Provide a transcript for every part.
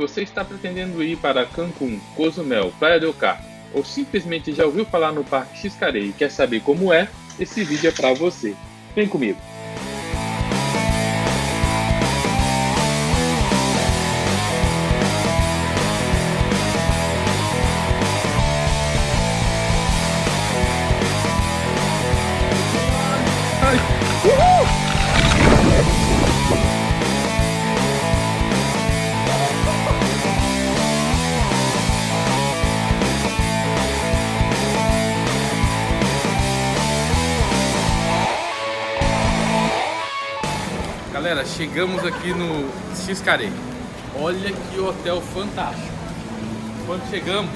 você está pretendendo ir para Cancún, Cozumel, Praia del Carmen, ou simplesmente já ouviu falar no Parque Xcaret e quer saber como é, esse vídeo é para você. Vem comigo! Galera, chegamos aqui no Xcaret. Olha que hotel fantástico. Quando chegamos,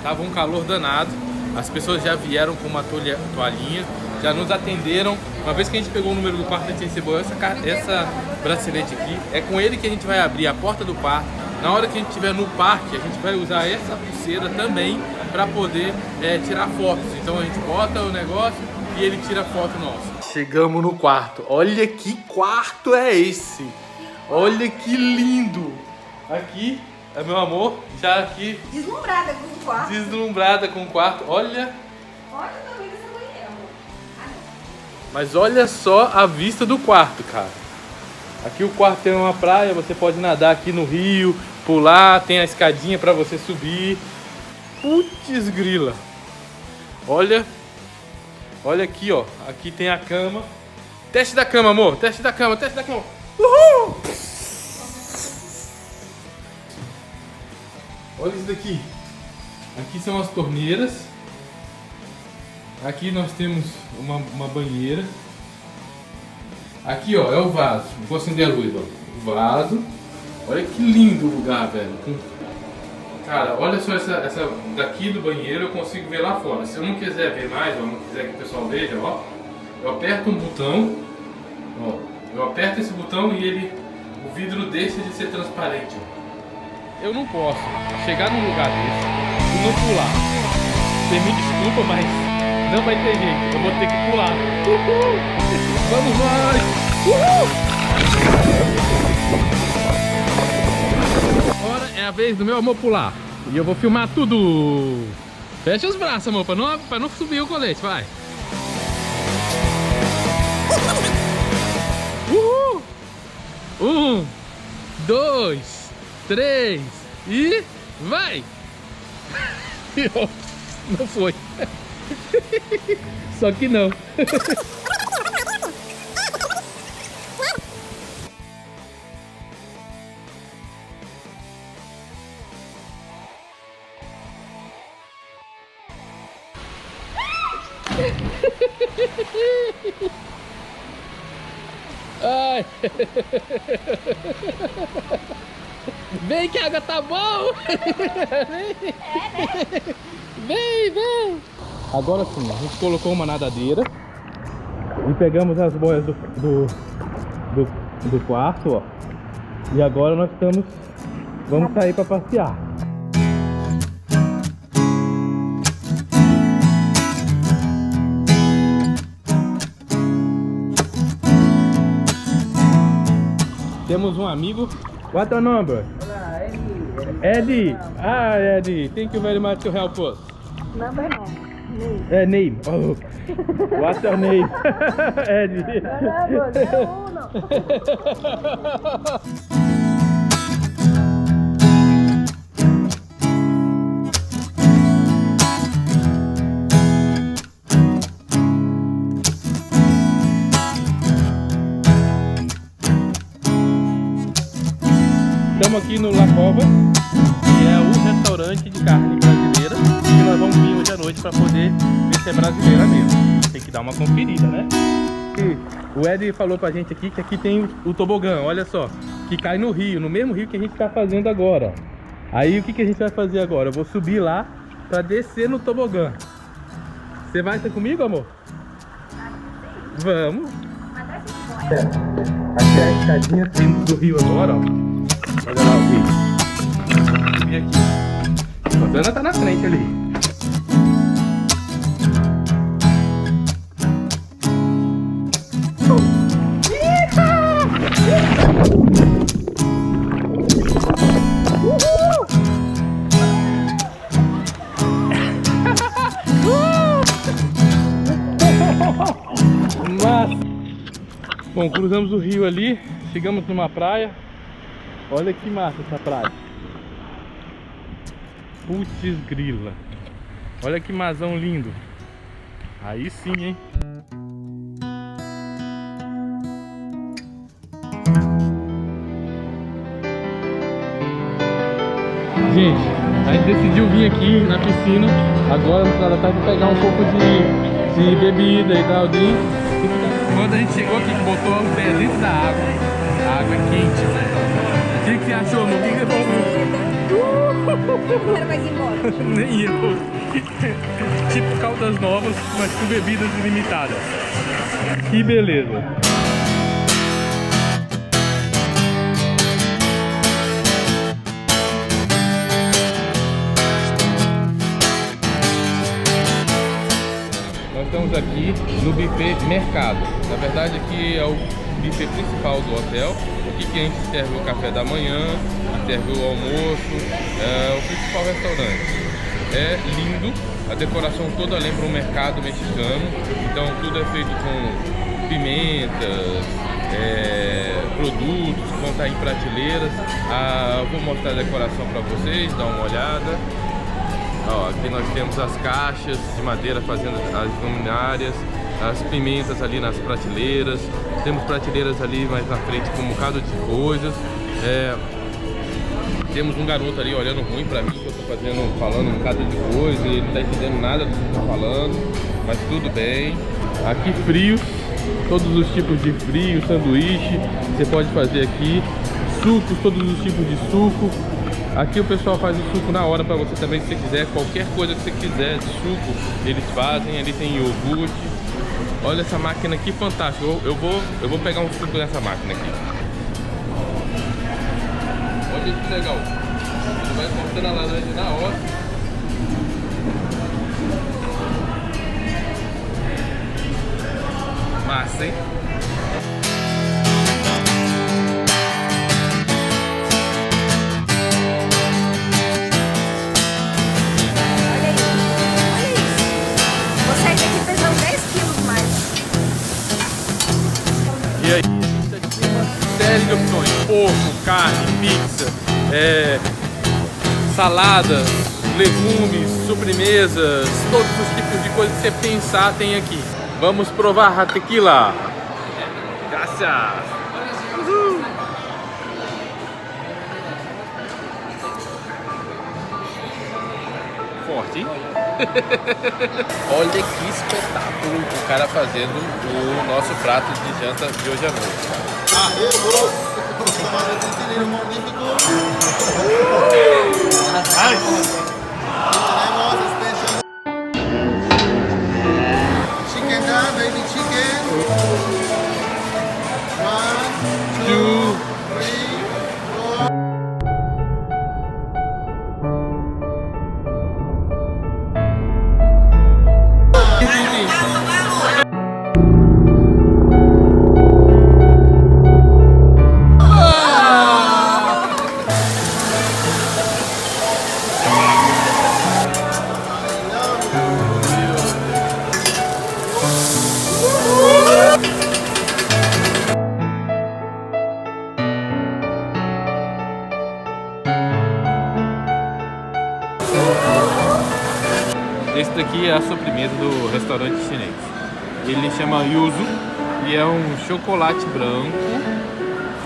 tava um calor danado. As pessoas já vieram com uma toalhinha, já nos atenderam. Uma vez que a gente pegou o número do quarto, a gente recebeu essa bracelete aqui. É com ele que a gente vai abrir a porta do parque. Na hora que a gente estiver no parque, a gente vai usar essa pulseira também para poder tirar fotos. Então a gente bota o negócio e ele tira a foto nossa. Chegamos no quarto. Olha que quarto é esse. Olha que lindo. Aqui, meu amor, já aqui. Deslumbrada com o quarto. Deslumbrada com o quarto. Olha. Olha o tamanho dessa banheira, amor. Mas olha só a vista do quarto, cara. Aqui o quarto tem uma praia, você pode nadar aqui no rio, pular, tem a escadinha pra você subir. Putz grila. Olha. Olha aqui, ó. Aqui tem a cama. Teste da cama, amor. Teste da cama, teste da cama. Uhul! Olha isso daqui. Aqui são as torneiras. Aqui nós temos uma banheira. Aqui, ó, é o vaso. Vou acender a luz, ó. O vaso. Olha que lindo o lugar, velho. Cara, olha só essa daqui do banheiro, eu consigo ver lá fora. Se eu não quiser ver mais, ou não quiser que o pessoal veja, ó, eu aperto um botão, ó, eu aperto esse botão e o vidro deixa de ser transparente. Ó. Eu não posso chegar num lugar desse e não pular. Você me desculpa, mas não vai ter jeito, eu vou ter que pular. Uhul! Vamos nós! Uhul! Agora é a vez do meu amor pular. E eu vou filmar tudo. Fecha os braços, amor, pra não subir o colete, vai. Uhul! 1, 2, 3 e vai! Não foi. Só que não. Ai. Vem que a água tá boa. Vem. Agora sim, a gente colocou uma nadadeira e pegamos as boias do quarto, ó. E agora nós vamos sair para passear. Temos um amigo. What's your number? Olá, Eddie. Ah, Eddie. Thank you very much to help us. Number não. Name. Oh. What's your name? Eddie. Não. Estamos aqui no La Cova, que é o restaurante de carne brasileira, que nós vamos vir hoje à noite para poder ver se é brasileira mesmo. Tem que dar uma conferida, né? E o Ed falou pra gente aqui que aqui tem o tobogã, olha só, que cai no rio, no mesmo rio que a gente tá fazendo agora. Aí o que a gente vai fazer agora? Eu vou subir lá para descer no tobogã. Você vai estar comigo, amor? Vamos. Aqui é a escadinha saindo do rio agora, ó. Olha lá o rio. E aqui. A Dana tá na frente ali. Bom, cruzamos o rio ali, chegamos numa praia. Olha que massa essa praia. Putz grila. Olha que mazão lindo. Aí sim, hein? Gente, a gente decidiu vir aqui na piscina. Agora no final da tarde pegar um pouco de bebida e tal, drink. Quando a gente chegou aqui, botou o pé dentro da água. A água é quente, velho. O que você achou, amor? O que você falou? Quero mais ir embora. Nem eu. Tipo Caldas Novas, mas com bebidas ilimitadas. Que beleza. Nós estamos aqui no buffet mercado. Na verdade aqui é o buffet principal do hotel. Aqui que a gente serve o café da manhã, serve o almoço, é o principal restaurante. É lindo, a decoração toda lembra um mercado mexicano, então tudo é feito com pimentas, produtos que vão estar em prateleiras. Vou mostrar a decoração para vocês, dar uma olhada. Ó, aqui nós temos as caixas de madeira fazendo as luminárias, as pimentas ali nas prateleiras. Temos prateleiras ali mais na frente com um bocado de coisas. Temos um garoto ali olhando ruim pra mim, que eu tô falando um bocado de coisa, ele não tá entendendo nada do que eu tô falando, mas tudo bem. Aqui frios, todos os tipos de frio, sanduíche, você pode fazer aqui. Sucos, todos os tipos de suco. Aqui o pessoal faz o suco na hora pra você também, se você quiser, qualquer coisa que você quiser de suco, eles fazem. Ali tem iogurte. Olha essa máquina aqui, fantástica. Eu vou pegar um suco nessa máquina aqui. Olha que legal. Ele vai cortando a laranja na hora. Massa, hein? E aí, isso aqui é uma série de opções: porco, carne, pizza, saladas, legumes, sobremesas, todos os tipos de coisas que você pensar tem aqui. Vamos provar a tequila. Graças. Forte, hein? Olha que espetáculo o cara fazendo o nosso prato de janta de hoje à noite. Chicken down, baby chicken. 1, 2, 3, 4. Esse daqui é a sobremesa do restaurante chinês. Ele chama yuzu e é um chocolate branco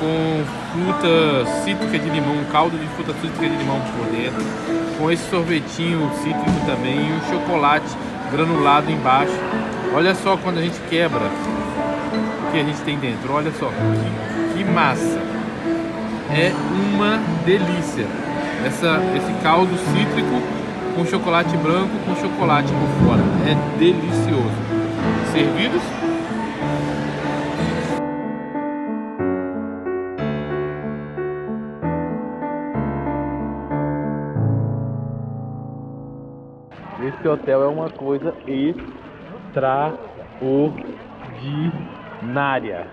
com fruta cítrica de limão, um caldo de fruta cítrica de limão por dentro, com esse sorvetinho cítrico também e um chocolate granulado embaixo. Olha só quando a gente quebra o que a gente tem dentro, olha só que massa! É uma delícia esse caldo cítrico com chocolate branco com chocolate por fora, é delicioso. Servidos? Esse hotel é uma coisa extraordinária.